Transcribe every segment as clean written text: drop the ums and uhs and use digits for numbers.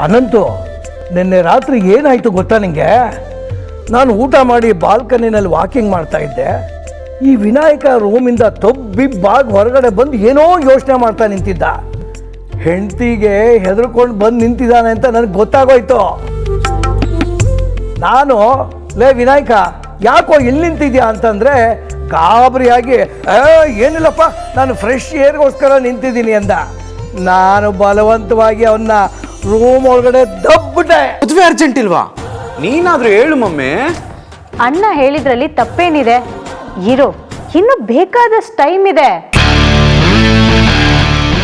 ಅನಂತು, ನಿನ್ನೆ ರಾತ್ರಿ ಏನಾಯಿತು ಗೊತ್ತಾ ನಿಂಗೆ? ನಾನು ಊಟ ಮಾಡಿ ಬಾಲ್ಕನಿನಲ್ಲಿ ವಾಕಿಂಗ್ ಮಾಡ್ತಾ ಇದ್ದೆ. ಈ ವಿನಾಯಕ ರೂಮಿಂದ ತೊಬ್ಬಿಬ್ಬಾಗಿ ಹೊರಗಡೆ ಬಂದು ಏನೋ ಯೋಚನೆ ಮಾಡ್ತಾ ನಿಂತಿದ್ದ. ಹೆಂಡತಿಗೆ ಹೆದರ್ಕೊಂಡು ಬಂದು ನಿಂತಿದ್ದಾನೆ ಅಂತ ನನಗೆ ಗೊತ್ತಾಗೋಯ್ತು. ನಾನು, ಲೇ ವಿನಾಯಕ, ಯಾಕೋ ಇಲ್ಲಿ ನಿಂತಿದ್ಯಾ ಅಂತಂದರೆ ಗಾಬರಿಯಾಗಿ, ಏನಿಲ್ಲಪ್ಪ, ನಾನು ಫ್ರೆಶ್ ಏರ್ಗೋಸ್ಕರ ನಿಂತಿದ್ದೀನಿ ಅಂದ. ನಾನು ಬಲವಂತವಾಗಿ ಅವನ್ನ ರೂಮ್ ಒಳಗಡೆ ದಬ್ಬಿಟ್ಟೆ. ಮದುವೆ ಅರ್ಜೆಂಟ್ ಇಲ್ವಾ? ನೀನಾದ್ರೂ ಹೇಳು ಮಮ್ಮಿ. ಅಣ್ಣ ಹೇಳಿದ್ರಲ್ಲಿ ತಪ್ಪೇನಿದೆ? ಇರೋ, ಇನ್ನು ಬೇಕಾದಷ್ಟು ಟೈಮ್ ಇದೆ.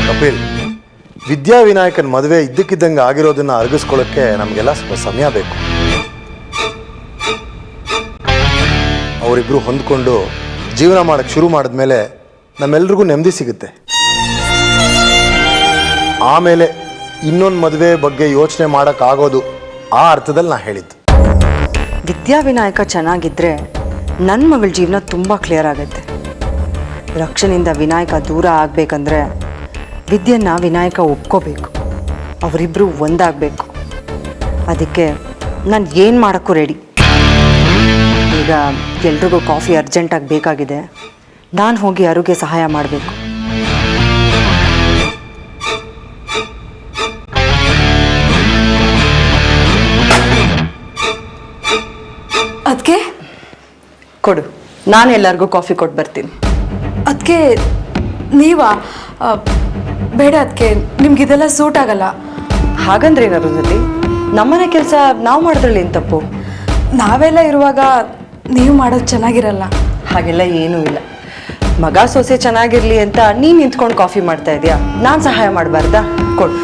ಕಪಿಲ್, ವಿದ್ಯಾ ವಿನಾಯಕನ ಮದುವೆ ಇದ್ದಕ್ಕಿದ್ದಂಗೆ ಆಗಿರೋದನ್ನ ಅರಗಿಸ್ಕೊಳ್ಳೋಕ್ಕೆ ನಮಗೆಲ್ಲ ಸ್ವಲ್ಪ ಸಮಯ ಬೇಕು. ಅವರಿಬ್ರು ಹೊಂದ್ಕೊಂಡು ಜೀವನ ಮಾಡಕ್ಕೆ ಶುರು ಮಾಡಿದ್ಮೇಲೆ ನಮ್ಮೆಲ್ರಿಗೂ ನೆಮ್ಮದಿ ಸಿಗುತ್ತೆ. ಆಮೇಲೆ ಇನ್ನೊಂದು ಮದುವೆ ಬಗ್ಗೆ ಯೋಚನೆ ಮಾಡೋಕ್ಕಾಗೋದು, ಆ ಅರ್ಥದಲ್ಲಿ ನಾ ಹೇಳಿದ್ದು. ವಿದ್ಯಾ ವಿನಾಯಕ ಚೆನ್ನಾಗಿದ್ದರೆ ನನ್ನ ಮಗಳ ಜೀವನ ತುಂಬ ಕ್ಲಿಯರ್ ಆಗುತ್ತೆ. ರಕ್ಷಣೆಯಿಂದ ವಿನಾಯಕ ದೂರ ಆಗಬೇಕಂದ್ರೆ ವಿದ್ಯೆನ ವಿನಾಯಕ ಒಪ್ಕೋಬೇಕು. ಅವರಿಬ್ಬರು ಒಂದಾಗಬೇಕು. ಅದಕ್ಕೆ ನಾನು ಏನು ಮಾಡೋಕ್ಕೂ ರೆಡಿ. ಈಗ ಎಲ್ರಿಗೂ ಕಾಫಿ ಅರ್ಜೆಂಟಾಗಿ ಬೇಕಾಗಿದೆ. ನಾನು ಹೋಗಿ ಯಾರಿಗೆ ಸಹಾಯ ಮಾಡಬೇಕು. ಅದಕ್ಕೆ ಕೊಡು, ನಾನು ಎಲ್ಲರಿಗೂ ಕಾಫಿ ಕೊಟ್ಟು ಬರ್ತೀನಿ. ಅದಕ್ಕೆ ನೀವಾ? ಬೇಡ ಅದಕ್ಕೆ, ನಿಮ್ಗಿದೆಲ್ಲ ಸೂಟ್ ಆಗಲ್ಲ. ಹಾಗಂದ್ರೆ ಏನಾರೋದಲ್ಲಿ? ನಮ್ಮನೆ ಕೆಲಸ ನಾವು ಮಾಡಿದ್ರಲ್ಲಿ ಏನು ತಪ್ಪು? ನಾವೆಲ್ಲ ಇರುವಾಗ ನೀವು ಮಾಡೋದು ಚೆನ್ನಾಗಿರಲ್ಲ. ಹಾಗೆಲ್ಲ ಏನೂ ಇಲ್ಲ. ಮಗ ಸೊಸೆ ಚೆನ್ನಾಗಿರಲಿ ಅಂತ ನೀನು ನಿಂತ್ಕೊಂಡು ಕಾಫಿ ಮಾಡ್ತಾ ಇದೆಯಾ? ನಾನು ಸಹಾಯ ಮಾಡಬಾರ್ದಾ? ಕೊಡು.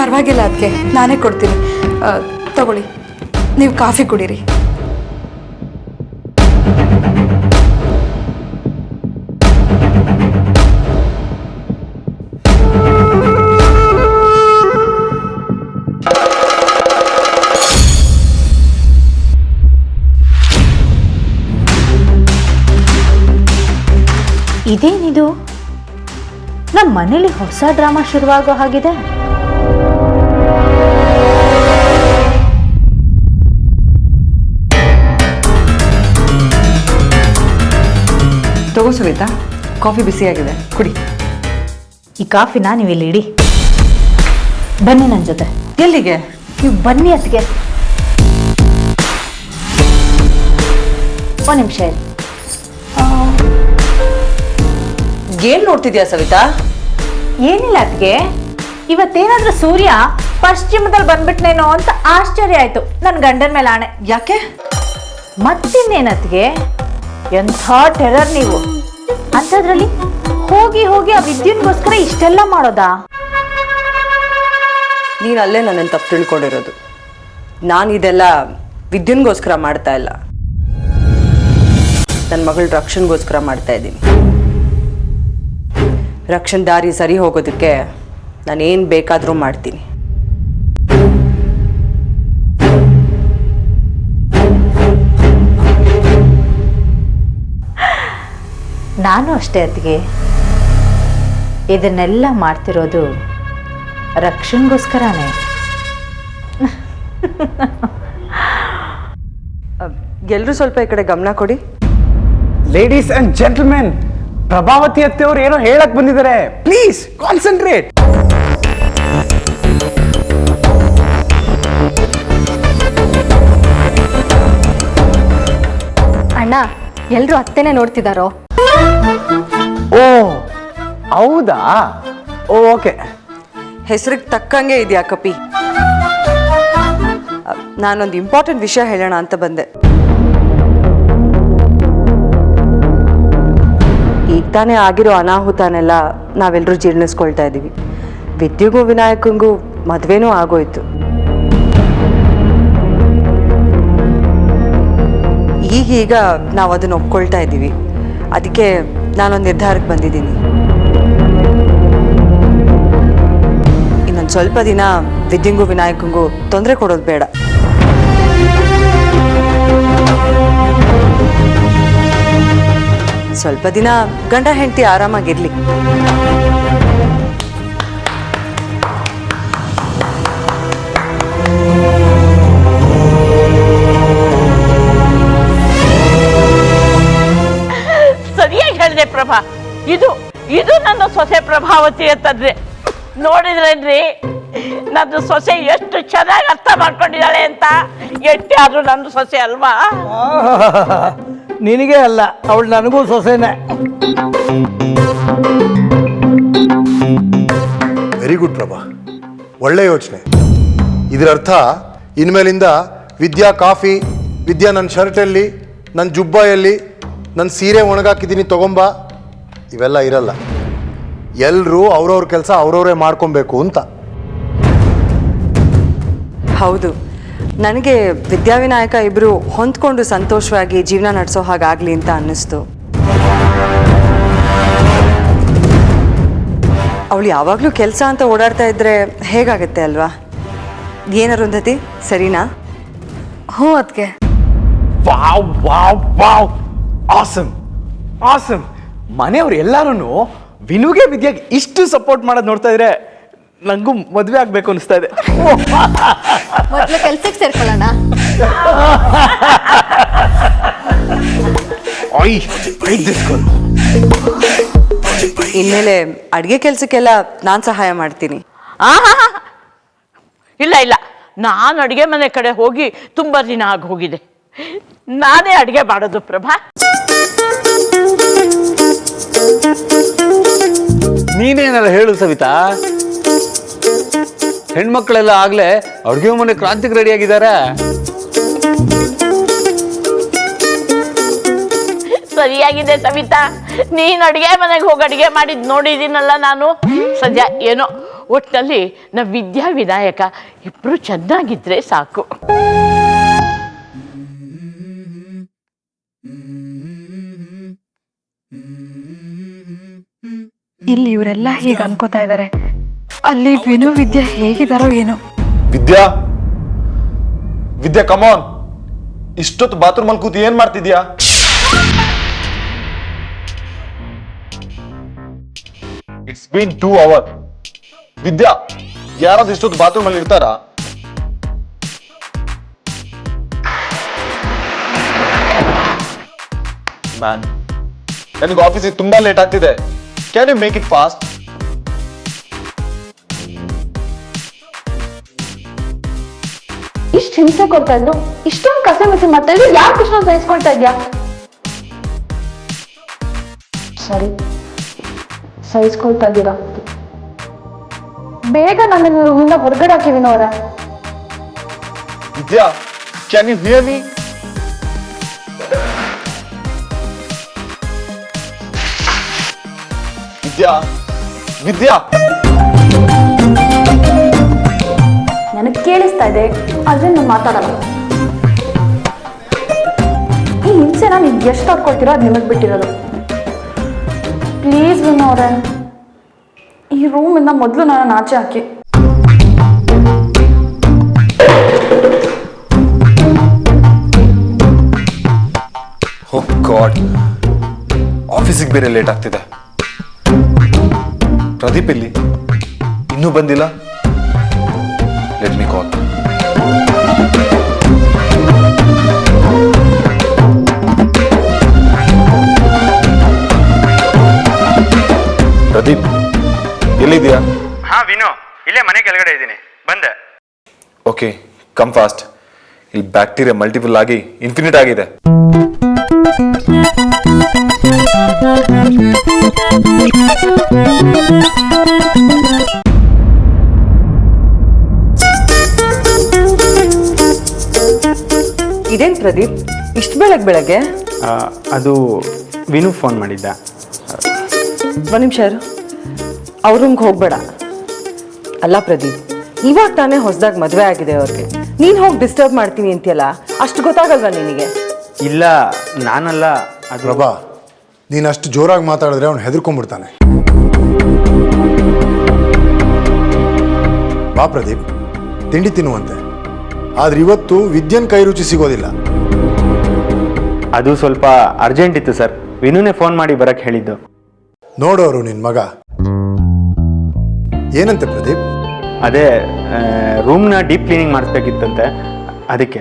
ಪರವಾಗಿಲ್ಲ ಅದಕ್ಕೆ, ನಾನೇ ಕೊಡ್ತೀನಿ. ತಗೊಳ್ಳಿ, ನೀವು ಕಾಫಿ ಕುಡೀರಿ. ಇದೇನಿದು? ನಮ್ಮ ಮನೇಲಿ ಹೊಸ ಡ್ರಾಮಾ ಶುರುವಾಗೋ ಹಾಗಿದೆ. ತಗೋ ಸುನೀತಾ, ಕಾಫಿ ಬಿಸಿಯಾಗಿದೆ, ಕುಡಿ. ಈ ಕಾಫಿನ ನೀವು ಇಲ್ಲಿ ಇಡಿ. ಬನ್ನಿ ನನ್ನ ಜೊತೆ. ಎಲ್ಲಿಗೆ? ನೀವು ಬನ್ನಿ ಅದಕ್ಕೆ. ಒಂದು ನಿಮಿಷ ಇರಿ. ಏನ್ ನೋಡ್ತಿದ್ಯಾ ಸವಿತಾ? ಏನಿಲ್ಲ ಅದಕ್ಕೆ, ಇವತ್ತೇನಾದ್ರೂ ಸೂರ್ಯ ಪಶ್ಚಿಮದಲ್ಲಿ ಬಂದ್ಬಿಟ್ನೇನೋ ಅಂತ ಆಶ್ಚರ್ಯ ಆಯ್ತು ನನ್ನ ಗಂಡನ ಮೇಲೆ ಆಣೆ. ಯಾಕೆ? ಮತ್ತಿನ್ನೇನತ್ಗೆ, ಎಂಥ ಟೆರರ್ ನೀವು. ಅಂಥದ್ರಲ್ಲಿ ಹೋಗಿ ಹೋಗಿ ಆ ವಿದ್ಯುನ್ಗೋಸ್ಕರ ಇಷ್ಟೆಲ್ಲ ಮಾಡೋದಾ? ನೀನು ಅಲ್ಲೇ ನನ್ನನ್ನು ತಪ್ಪು ತಿಳ್ಕೊಂಡಿರೋದು. ನಾನು ಇದೆಲ್ಲ ವಿದ್ಯುನ್ಗೋಸ್ಕರ ಮಾಡ್ತಾ ಇಲ್ಲ, ನನ್ನ ಮಗಳ ರಕ್ಷಣೆಗೋಸ್ಕರ ಮಾಡ್ತಾ ಇದ್ದೀನಿ. ರಕ್ಷಣೆ ದಾರಿ ಸರಿ ಹೋಗೋದಕ್ಕೆ ನಾನೇನು ಬೇಕಾದರೂ ಮಾಡ್ತೀನಿ. ನಾನು ಅಷ್ಟೇ ಅತ್ತಿಗೆ, ಇದನ್ನೆಲ್ಲ ಮಾಡ್ತಿರೋದು ರಕ್ಷಣೆಗೋಸ್ಕರನೇ. ಎಲ್ಲರೂ ಸ್ವಲ್ಪ ಈ ಕಡೆ ಗಮನ ಕೊಡಿ. ಲೇಡೀಸ್ ಅಂಡ್ ಜೆಂಟಲ್ಮೆನ್, ಪ್ರಭಾವತಿ ಅತ್ತೆಯವರು ಏನೋ ಹೇಳಕ್ ಬಂದಿದ್ದಾರೆ. Please concentrate. ಅಣ್ಣ, ಎಲ್ಲರೂ ಅತ್ತೆನೇ ನೋಡ್ತಿದ್ದಾರೋ? ಓ ಹೌದಾ? ಓಕೆ. ಹೆಸರಿಗೆ ತಕ್ಕಂಗೆ ಇದೆಯಾ ಕಪಿ? ನಾನೊಂದು ಇಂಪಾರ್ಟೆಂಟ್ ವಿಷಯ ಹೇಳೋಣ ಅಂತ ಬಂದೆ. ಈಗ ತಾನೇ ಆಗಿರೋ ಅನಾಹುತನೆಲ್ಲ ನಾವೆಲ್ಲರೂ ಜೀರ್ಣಿಸ್ಕೊಳ್ತಾ ಇದ್ದೀವಿ. ವಿದ್ಯುಗೂ ವಿನಾಯಕಂಗೂ ಮದುವೆನೂ ಆಗೋಯ್ತು. ಈಗೀಗ ನಾವು ಅದನ್ನು ಒಪ್ಕೊಳ್ತಾ ಇದ್ದೀವಿ. ಅದಕ್ಕೆ ನಾನೊಂದು ನಿರ್ಧಾರಕ್ಕೆ ಬಂದಿದ್ದೀನಿ. ಇನ್ನೊಂದು ಸ್ವಲ್ಪ ದಿನ ವಿದ್ಯುಂಗೂ ವಿನಾಯಕಂಗೂ ತೊಂದರೆ ಕೊಡೋದು ಬೇಡ. ಸ್ವಲ್ಪ ದಿನ ಗಂಡ ಹೆಂಡತಿ ಆರಾಮಾಗಿರ್ಲಿ. ಇದು ಇದು ನನ್ನ ಸೊಸೆ ಪ್ರಭಾವತಿ ಅಂತಂದ್ರೆ ನೋಡಿದ್ರೇನ್ರಿ ನನ್ನ ಸೊಸೆ ಎಷ್ಟು ಚೆನ್ನಾಗಿ ಅರ್ಥ ಮಾಡ್ಕೊಂಡಿದ್ದಾಳೆ ಅಂತ. ಎಷ್ಟೇ ಆದ್ರೂ ನನ್ನ ಸೊಸೆ ಅಲ್ವಾ? ನಿನಗೆ ಅಲ್ಲ, ಅವಳು ನನಗೂ ಸೊಸೆನೆ. ವೆರಿ ಗುಡ್ ಪ್ರಭಾ, ಒಳ್ಳೆ ಯೋಚನೆ. ಇದರ ಅರ್ಥ ಇನ್ಮೇಲಿಂದ ವಿದ್ಯಾ ಕಾಫಿ, ವಿದ್ಯಾ ನನ್ನ ಶರ್ಟಲ್ಲಿ, ನನ್ನ ಜುಬ್ಬಾಯಲ್ಲಿ, ನನ್ನ ಸೀರೆ ಒಣಗಾಕಿದ್ದೀನಿ ತಗೊಂಬ, ಇವೆಲ್ಲ ಇರಲ್ಲ. ಎಲ್ಲರೂ ಅವ್ರವ್ರ ಕೆಲಸ ಅವ್ರವರೇ ಮಾಡ್ಕೊಬೇಕು ಅಂತ. ಹೌದು, ನನಗೆ ವಿದ್ಯಾವಿನಾಯಕ ಇಬ್ಬರು ಹೊಂದ್ಕೊಂಡು ಸಂತೋಷವಾಗಿ ಜೀವನ ನಡೆಸೋ ಹಾಗಾಗಲಿ ಅಂತ ಅನ್ನಿಸ್ತು. ಅವಳು ಯಾವಾಗಲೂ ಕೆಲಸ ಅಂತ ಓಡಾಡ್ತಾ ಇದ್ರೆ ಹೇಗಾಗತ್ತೆ ಅಲ್ವಾ? ಏನು ಅರುಂಧತಿ, ಸರಿನಾ? ಹ್ಞೂ ಅದಕ್ಕೆ. Wow wow wow, awesome awesome. ಮನೆಯವ್ರು ಎಲ್ಲರೂ ವಿನುಗೆ ವಿದ್ಯಾಗೆ ಇಷ್ಟು ಸಪೋರ್ಟ್ ಮಾಡೋದು ನೋಡ್ತಾ ಇದ್ರೆ ನಂಗೂ ಮದುವೆ ಆಗಬೇಕು ಅನಿಸ್ತಾ ಇದೆ. ಮೊದಲು ಕೆಲ್ಸಕ್ಕೆ ಸೇರ್ಕೊಳ್ಳೋಣ. ಇನ್ಮೇಲೆ ಅಡುಗೆ ಕೆಲಸಕ್ಕೆಲ್ಲ ನಾನು ಸಹಾಯ ಮಾಡ್ತೀನಿ. ಇಲ್ಲ ಇಲ್ಲ, ನಾನು ಅಡುಗೆ ಮನೆ ಕಡೆ ಹೋಗಿ ತುಂಬ ದಿನ ಆಗಿ ಹೋಗಿದೆ. ನಾನೇ ಅಡುಗೆ ಮಾಡೋದು ಪ್ರಭಾ. ನೀನೇನಲ್ಲ ಹೇಳು ಸವಿತಾ, ಹೆಣ್ಮಕ್ಳೆಲ್ಲ ಆಗ್ಲೇ ಅಡುಗೆ ಮನೆ ಕ್ರಾಂತಿಗೆ ರೆಡಿ ಆಗಿದ್ದಾರೆ. ಸರಿಯಾಗಿದೆ ಸವಿತಾ, ನೀನು ಅಡುಗೆ ಮನೆಗೆ ಹೋಗಿ ಅಡುಗೆ ಮಾಡಿದ್ ನೋಡಿದ್ದೀನಲ್ಲ ನಾನು. ಸದ್ಯ ಏನೋ ಒಟ್ಟಿನಲ್ಲಿ ನಮ್ಮ ವಿದ್ಯಾ ವಿನಾಯಕ ಇಬ್ರು ಚೆನ್ನಾಗಿದ್ರೆ ಸಾಕು. ಇಲ್ಲಿ ಇವರೆಲ್ಲ ಹೀಗೆ ಅನ್ಕೋತಾ ಇದ್ದಾರೆ, ಅಲ್ಲಿ ವಿನು ವಿದ್ಯಾ ಹೇಗಿದಾರೋ ಏನೋ. ವಿದ್ಯಾ, ವಿದ್ಯಾ ಕಮಾನ್, ಇಷ್ಟೊತ್ತು ಬಾತ್ರೂಮ್ ಅಲ್ಲಿ ಕೂತು ಏನ್ ಮಾಡ್ತಿದ್ಯಾ? It's been 2 hours. ವಿದ್ಯಾ, ಯಾರಾದ್ರೂ ಇಷ್ಟೊತ್ತು ಬಾತ್ರೂಮ್ ಅಲ್ಲಿ ಇರ್ತಾರಾ? ಮ್ಯಾನ್, ನನಗೆ ಆಫೀಸಿಗೆ ತುಂಬಾ ಲೇಟ್ ಆಗ್ತಿದೆ. Can you make it fast? ಇಷ್ಟು ಹಿಂಸೆ ಕೊಡ್ತಾ ಇದ್ರು, ಇಷ್ಟೊಂದು ಕಸೆ ಮಸಿ ಮಾಡ್ತಾ ಇದ್ರು, ಯಾಕೆ ಇಷ್ಟೊಂದು ಸಹಿಸ್ಕೊಳ್ತಾ ಇದ್ಯಾ? ಸರಿ, ಸಹಿಸ್ಕೊಳ್ತಾ ಇದ್ದೀರಾ, ಬೇಗ ನನ್ನ ರೂಮಿಂದ ಹೊರಗಡೆ ಹಾಕಿ ವಿನೋರ. ವಿದ್ಯಾ, ಕ್ಯಾನ್ ಯು ಹಿಯರ್ ಮೀ? ವಿದ್ಯಾ, ವಿದ್ಯಾ, ನನಗೆ ಕೇಳಿಸ್ತಾ ಇದೆ, ಆದ್ರೆ ನಾನು ಮಾತಾಡಲ್ಲ. ಈ ಹಿಂಸೆನ ನೀವು ಎಷ್ಟು ಆಡ್ಕೊಳ್ತೀರೋ ಅದು ನಿಮಗೆ ಬಿಟ್ಟಿರೋದು. ಪ್ಲೀಸ್ ವಿನೋರೆ, ಈ ರೂಮಿಂದ ಮೊದಲು ನಾನು ಆಚೆ ಹಾಕಿ. ಓ ಗಾಡ್, ಆಫೀಸಿಗೆ ಬೇರೆ ಲೇಟ್ ಆಗ್ತಿದೆ. ಪ್ರದೀಪ್ ಇಲ್ಲಿ ಇನ್ನೂ ಬಂದಿಲ್ಲ. ಲೆಟ್ ಮಿ ಕಾಲ್. ಪ್ರದೀಪ್, ಎಲ್ಲಿದ್ಯಾ? ಹಾ ವಿನು, ಇಲ್ಲೇ ಮನೆ ಕೆಳಗಡೆ ಇದ್ದೀನಿ, ಬಂದೆ. Okay, come fast. ಇಲ್ಲಿ ಬ್ಯಾಕ್ಟೀರಿಯಾ ಮಲ್ಟಿಪಲ್ ಆಗಿ ಇನ್ಫಿನಿಟ್ ಆಗಿದೆ. ಇದೇನು ಪ್ರದೀಪ್, ಇಷ್ಟು ಬೆಳಗ್ಗೆ? ಅದು ವಿನು ಫೋನ್ ಮಾಡಿದ್ದ. ಒಂದು ನಿಮಿಷ ಇರು, ಅವ್ರ ರೂಮ್ಗೆ ಹೋಗ್ಬೇಡ. ಅಲ್ಲ ಪ್ರದೀಪ್, ಇವಾಗ ತಾನೇ ಹೊಸದಾಗಿ ಮದುವೆ ಆಗಿದೆ ಅವ್ರಿಗೆ, ನೀನು ಹೋಗಿ ಡಿಸ್ಟರ್ಬ್ ಮಾಡ್ತೀನಿ ಅಂತೀಯಲ್ಲ, ಅಷ್ಟು ಗೊತ್ತಾಗಲ್ವಾ ನಿನಗೆ? ಇಲ್ಲ, ನಾನಲ್ಲ. ಅದು ಪ್ರಭಾ, ನೀನು ಅಷ್ಟು ಜೋರಾಗಿ ಮಾತಾಡಿದ್ರೆ ಅವ್ನು ಹೆದರ್ಕೊಂಡ್ಬಿಡ್ತಾನೆ. ಬಾ ಪ್ರದೀಪ್, ತಿಂಡಿ ತಿನ್ನುವಂತೆ. ಆದ್ರೆ ಇವತ್ತು ವಿದ್ಯನ್ ಕೈ ರುಚಿ ಸಿಗೋದಿಲ್ಲ. ಅದು ಸ್ವಲ್ಪ ಅರ್ಜೆಂಟ್ ಇತ್ತು ಸರ್, ವಿನುನೇ ಫೋನ್ ಮಾಡಿ ಬರಕ್ಕೆ ಹೇಳಿದ್ದು. ನೋಡೋರು ನಿನ್ನ ಮಗ ಏನಂತೆ ಪ್ರದೀಪ್? ಅದೇ ರೂಮ್ನ ಡೀಪ್ ಕ್ಲೀನಿಂಗ್ ಮಾಡಿಸ್ಬೇಕಿತ್ತಂತೆ, ಅದಕ್ಕೆ.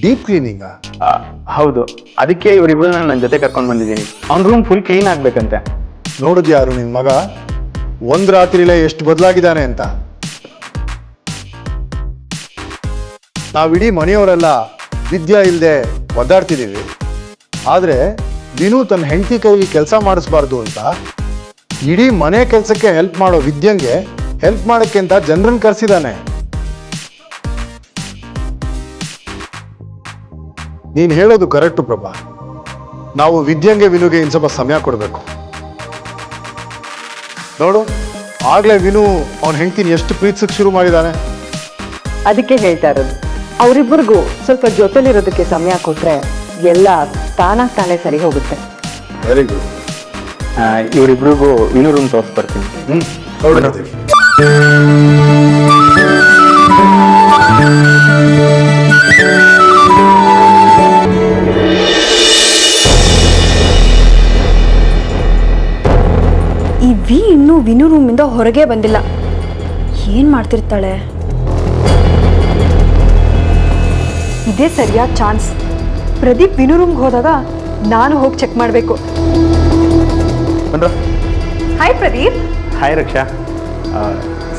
ಡೀಪ್ ಕ್ಲೀನಿಂಗಾ? ಹೌದು, ಅದಕ್ಕೆ ಇವರಿಬ್ಬರು ನನ್ನ ಜೊತೆ ಕರ್ಕೊಂಡು ಬಂದಿದ್ದೀನಿ. ಅವ್ನ ರೂಮ್ ಫುಲ್ ಕ್ಲೀನ್ ಆಗ್ಬೇಕಂತೆ. ನೋಡಿದ್ಯಾರು ನಿನ್ ಮಗ ಒಂದ್ ರಾತ್ರಿಲೇ ಎಷ್ಟು ಬದಲಾಗಿದ್ದಾನೆ ಅಂತ? ನಾವಿಡೀ ಮನೆಯವರೆಲ್ಲ ವಿದ್ಯಾ ಇಲ್ಲದೆ ಒದ್ದಾಡ್ತಿದ್ದೀವಿ. ಆದ್ರೆ ವಿನು ತನ್ನ ಹೆಂಡತಿ ಕೈಲಿ ಕೆಲಸ ಮಾಡಿಸ್ಬಾರ್ದು ಅಂತ ಇಡೀ ಮನೆ ಕೆಲಸಕ್ಕೆ ಹೆಲ್ಪ್ ಮಾಡೋ ವಿದ್ಯಂಗೆ ಹೆಲ್ಪ್ ಮಾಡೋಕ್ಕೆ ಅಂತ ಜನರನ್ನ ಕರೆಸಿದಾನೆ. ನೀನು ಹೇಳೋದು ಕರೆಕ್ಟು ಪ್ರಭಾ. ನಾವು ವಿದ್ಯಂಗೆ ವಿನುಗೆ ಇನ್ನು ಸ್ವಲ್ಪ ಸಮಯ ಕೊಡಬೇಕು. ನೋಡು, ಆಗ್ಲೇ ವಿನು ಅವನ ಹೆಂಡತಿನ ಎಷ್ಟು ಪ್ರೀತಿಸಕ್ಕೆ ಶುರು ಮಾಡಿದ್ದಾನೆ. ಅದಕ್ಕೆ ಹೇಳ್ತಾ ಇರೋದು, ಅವರಿಬ್ಬರಿಗೂ ಸ್ವಲ್ಪ ಜೊತೆಲಿರೋದಕ್ಕೆ ಸಮಯ ಕೊಟ್ರೆ ಎಲ್ಲ ತಾನಾಗ್ ತಾನೇ ಸರಿ ಹೋಗುತ್ತೆ. Very good. ಇವರಿಬ್ರಿಗೂ ವಿನು ರೂಮ್ ತೋರಿಸ್ಬರ್ತೀನಿ. ನೋಡ್ರಿ, ಈ ವಿ ಇನ್ನೂ ವಿನು ರೂಮಿಂದ ಹೊರಗೆ ಬಂದಿಲ್ಲ. ಏನು ಮಾಡ್ತಿರ್ತಾಳೆ? ಇದೇ ಸರಿಯಾದ ಚಾನ್ಸ್. ಪ್ರದೀಪ್ ವಿನು ರೂಮ್ಗೆ ಹೋದಾಗ ನಾನು ಹೋಗಿ ಚೆಕ್ ಮಾಡಬೇಕು. Hi Pradeep. Hi Raksha.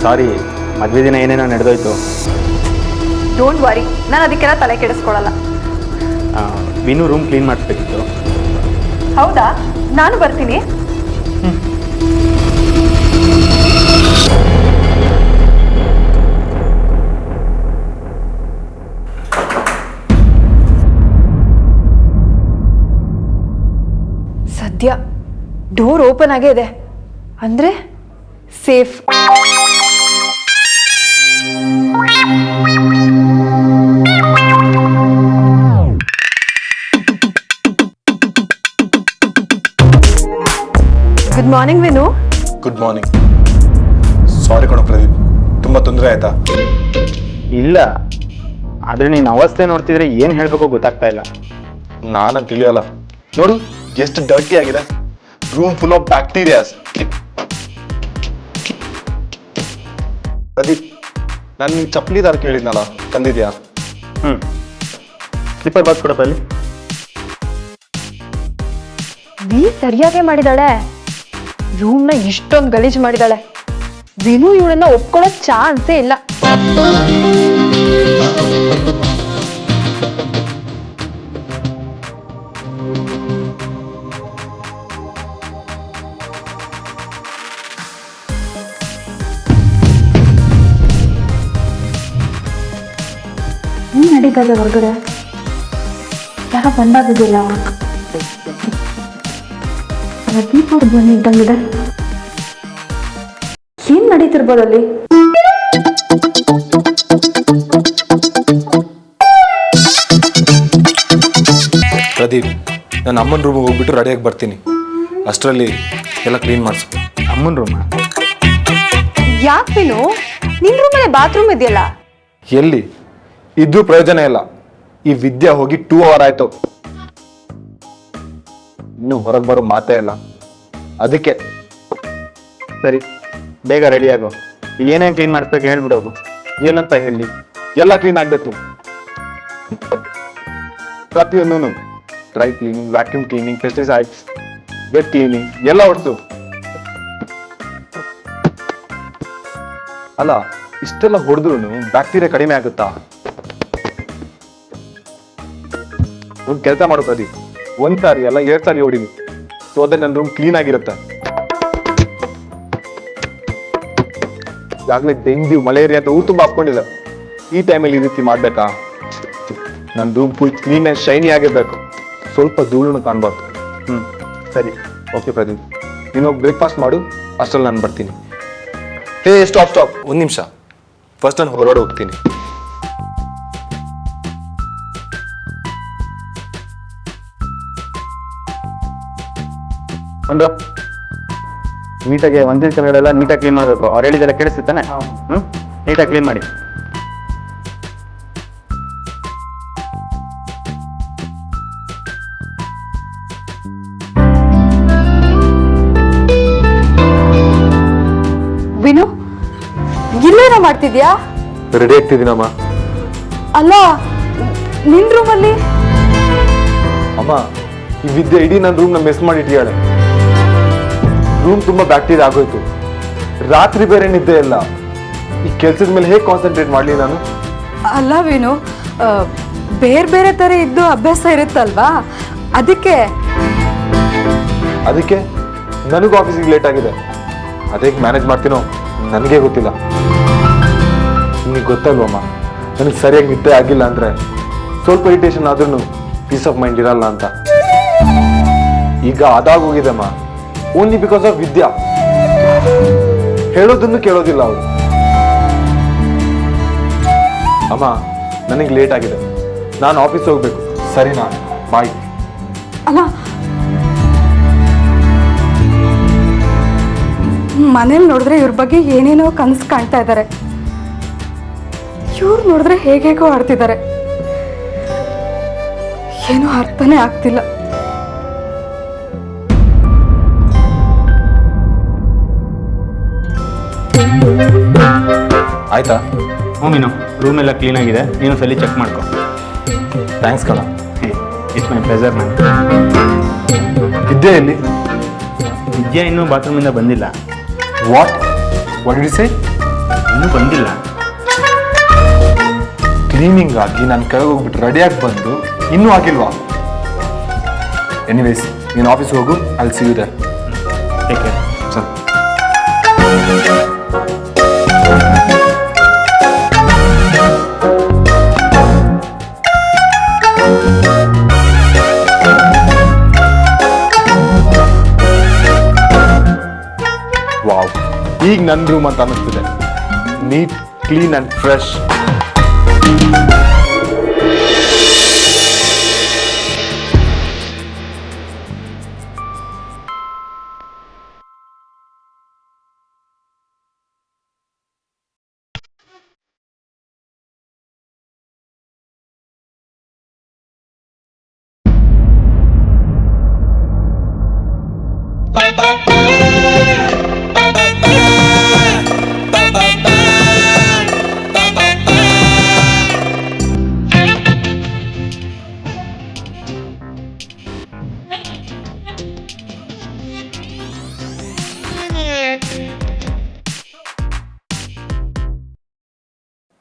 Sorry, ಮದುವೆ ದಿನ ಏನೇನೋ ನಡೆದೋಯ್ತು. ಡೋಂಟ್ ವರಿ, ನಾನು ಅದಕ್ಕೆಲ್ಲ ತಲೆ ಕೆಡಿಸ್ಕೊಳ್ಳಲ್ಲ. ವಿನು ರೂಮ್ ಕ್ಲೀನ್ ಮಾಡಿಸ್ಬೇಕಿತ್ತು. ಹೌದಾ? ನಾನು ಬರ್ತೀನಿ. ಸದ್ಯ ಡೋರ್ ಓಪನ್ ಆಗೇ ಇದೆ ಅಂದ್ರೆ safe. Good morning Vinu. Good morning. Sorry ಕಣೋ ಪ್ರದೀಪ್, ತುಂಬ ತೊಂದರೆ ಆಯ್ತಾ? ಇಲ್ಲ, ಆದರೆ ನೀನು ಅವಸ್ಥೆ ನೋಡ್ತಿದ್ರೆ ಏನು ಹೇಳಬೇಕು ಗೊತ್ತಾಗ್ತಾ ಇಲ್ಲ. ನಾನಂತ ತಿಳಿಯಲ್ಲ. ನೋಡು ಎಷ್ಟು ಡರ್ಟಿ ಆಗಿದೆ. Room full of bacterias. Pradeep, ನಾನು ನಿನ್ ಚಪ್ಪಲಿದಾರ ಕೇಳಿದ್ನಲ್ಲ, ತಂದಿದ್ಯಾ? ಸ್ಲಿಪ್ಪರ್ ಬಾಕ್ಸ್ ಕೊಡಪ್ಪ ಅಲ್ಲಿ. ವಿ ಸರಿಯಾಗೇ ಮಾಡಿದಾಳೆ. ರೂಮ್ನ ಇಷ್ಟೊಂದು ಗಲೀಜು ಮಾಡಿದಾಳೆ. ವಿನು ಇವಳನ್ನ ಒಪ್ಕೊಳ್ಳೋ ಚಾನ್ಸೇ ಇಲ್ಲ. ನಡೀತದೆ ಹೊರಗಡೆ, ಯಾರೋ ಬಂದಾಗುದಿಲ್ಲ. ಪ್ರದೀಪ್ ಅವ್ರ ಧ್ವನಿ ಇದ್ದಂಗಿದೆ. ಏನ್ ನಡೀತಿರ್ಬೋದಲ್ಲಿ? ಪ್ರದೀಪ್, ನಾನು ಅಮ್ಮನ ರೂಮಿಗೆ ಹೋಗ್ಬಿಟ್ಟು ರೆಡಿಯಾಗಿ ಬರ್ತೀನಿ. ಅಷ್ಟರಲ್ಲಿ ಎಲ್ಲ ಕ್ಲೀನ್ ಮಾಡಿಸು. ಅಮ್ಮನ ರೂಮ? ಯಾಕೆ ವಿನು, ನಿನ್ ರೂಮಲ್ಲೇ ಬಾತ್ರೂಮ್ ಇದೆಯಲ್ಲ? ಎಲ್ಲಿ ಇದ್ರೂ ಪ್ರಯೋಜನ ಇಲ್ಲ. ಈ ವಿದ್ಯಾ ಹೋಗಿ 2 hours ಆಯ್ತು, ಇನ್ನೂ ಹೊರಗೆ ಬರೋ ಮಾತೇ ಇಲ್ಲ. ಅದಕ್ಕೆ ಸರಿ, ಬೇಗ ರೆಡಿ ಆಗೋ. ಏನೇನು ಕ್ಲೀನ್ ಮಾಡಿಸ್ಬೇಕು ಹೇಳ್ಬಿಡೋದು. ಏನಂತ ಹೇಳಿ, ಎಲ್ಲ ಕ್ಲೀನ್ ಆಗ್ಬೇಕು. ಪ್ರತಿಯೊಂದೂ dry cleaning, vacuum cleaning, pesticides, wet cleaning ಎಲ್ಲ ಹೊಡ್ಸು. ಅಲ್ಲ, ಇಷ್ಟೆಲ್ಲ ಹೊಡೆದ್ರು ಬ್ಯಾಕ್ಟೀರಿಯಾ ಕಡಿಮೆ ಆಗುತ್ತಾ? ಒಂದು ಕೆಲಸ ಮಾಡು ಪ್ರದೀಪ್, 1 ಸಾರಿ ಅಲ್ಲ 2 ಸಾರಿ ಹೊಡಿನಿ. ಸೊ ಅದೇ ನನ್ನ ರೂಮ್ ಕ್ಲೀನ್ ಆಗಿರುತ್ತೆ. ಈಗಾಗಲೇ ಡೆಂಗ್ಯೂ, ಮಲೇರಿಯಾ ಅಂತ ತುಂಬ ಹಾಕೊಂಡಿಲ್ಲ. ಈ ಟೈಮಲ್ಲಿ ಈ ರೀತಿ ಮಾಡ್ಬೇಕಾ? ನನ್ನ room full clean and shiny ಆಗಿರ್ಬೇಕು. ಸ್ವಲ್ಪ ಧೂಳನ್ನು ಕಾಣಬಾರ್ದು. ಸರಿ, ಓಕೆ ಪ್ರದೀಪ್, ನೀನು ಹೋಗಿ ಬ್ರೇಕ್ಫಾಸ್ಟ್ ಮಾಡು. ಅಷ್ಟರಲ್ಲಿ ನಾನು ಬರ್ತೀನಿ. ಹೇ, ಸ್ಟಾಪ್ 1 ನಿಮಿಷ. ಫಸ್ಟ್ ನಾನು ಹೊರಗಡೆ ಹೋಗ್ತೀನಿ. ಒಂದು ನೀಟಾಗಿ ಒಂದಿನ ಕೆಳಗಡೆಲ್ಲ ನೀಟಾಗಿ ಕ್ಲೀನ್ ಮಾಡಬೇಕು. ಅವ್ರು ಹೇಳಿದೆಲ್ಲ ಕೇಳಿಸ್ತಾನೆ? ನೀಟಾಗಿ ಕ್ಲೀನ್ ಮಾಡಿ. ವಿನು, ಇಲ್ಲೇನೋ ಮಾಡ್ತಿದ್ಯಾ? ರೆಡಿ ಆಗ್ತಿದ್ದೀನಮ್ಮ. ಅಲ್ಲ, ನಿನ್ ರೂಮಲ್ಲಿ? ಅಮ್ಮ, ಈ ವಿದ್ಯೆ ಇಡೀ ನನ್ನ ರೂಮ್ನ ಮಿಸ್ ಮಾಡಿಟ್ಟಿಯಾಳೆ. ರೂಮ್ ತುಂಬಾ ಬ್ಯಾಕ್ಟೀರಿಯಾ ಆಗೋಯ್ತು. ರಾತ್ರಿ ಬೇರೆ ನಿದ್ದೆ ಇಲ್ಲ. ಈ ಕೆಲ್ಸದ ಮೇಲೆ ಹೇಗೆ ಕಾನ್ಸಂಟ್ರೇಟ್ ಮಾಡಲಿ ನಾನು? ಅಲ್ಲ ವೀನು, ಬೇರೆ ಬೇರೆ ಥರ ಇದ್ದು ಅಭ್ಯಾಸ ಇರುತ್ತಲ್ವಾ, ಅದಕ್ಕೆ ನನಗೂ ಆಫೀಸಿಗೆ ಲೇಟ್ ಆಗಿದೆ. ಅದೇಗೆ ಮ್ಯಾನೇಜ್ ಮಾಡ್ತೀನೋ ನನಗೆ ಗೊತ್ತಿಲ್ಲ. ನಿಮಗೆ ಗೊತ್ತಲ್ವಮ್ಮ, ನನಗೆ ಸರಿಯಾಗಿ ನಿದ್ದೆ ಆಗಿಲ್ಲ ಅಂದರೆ ಸ್ವಲ್ಪ ಇರಿಟೇಷನ್ ಆದ್ರೂ ಪೀಸ್ ಆಫ್ ಮೈಂಡ್ ಇರಲ್ಲ ಅಂತ. ಈಗ ಅದಾಗೋಗಿದೆಮ್ಮ, ಓನ್ಲಿ ಬಿಕಾಸ್ ಆಫ್ ವಿದ್ಯಾ. ಹೇಳೋದನ್ನು ಕೇಳೋದಿಲ್ಲ ಅವರು. ಅಮ್ಮ, ನನಗೆ ಲೇಟ್ ಆಗಿದೆ, ನಾನು ಆಫೀಸ್ ಹೋಗ್ಬೇಕು. ಸರಿನಾ? ಬಾಯ್. ಅಲ್ಲ, ಮನೇಲಿ ನೋಡಿದ್ರೆ ಇವ್ರ ಬಗ್ಗೆ ಏನೇನೋ ಕನಸು ಕಾಣ್ತಾ ಇದ್ದಾರೆ. ಇವ್ರು ನೋಡಿದ್ರೆ ಹೇಗೇಗೋ ಆಡ್ತಿದ್ದಾರೆ. ಏನೋ ಅರ್ಥನೇ ಆಗ್ತಿಲ್ಲ. ಆಯ್ತಾ? ಮೀನು, ರೂಮ್ ಎಲ್ಲ ಕ್ಲೀನ್ ಆಗಿದೆ, ನೀನು ಸಲ ಚೆಕ್ ಮಾಡ್ಕೊ. ಥ್ಯಾಂಕ್ಸ್ ಕಣ. It's my pleasure ma'am. ವಿದ್ಯೆ ಎಲ್ಲಿ? ವಿದ್ಯಾ ಇನ್ನೂ ಬಾತ್ರೂಮಿಂದ ಬಂದಿಲ್ಲ. What did you say? ಇನ್ನೂ ಬಂದಿಲ್ಲ. ಕ್ಲೀನಿಂಗ್ ಆಗಿ ನಾನು ಕೆಳಗೆ ಹೋಗ್ಬಿಟ್ಟು ರೆಡಿಯಾಗಿ ಬಂದು ಇನ್ನೂ ಆಗಿಲ್ವಾ? ಎನಿವೇಸ್, ನೀನು ಆಫೀಸ್ಗೆ ಹೋಗು. ಅಲ್ಲಿ see you there. Take care. Sir. Wow, ಈಗ ನನ್ನ ರೂಮ್ ಅಂತ ಅನ್ನಿಸ್ತಿದೆ. Neat, clean and fresh.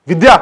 Vidya,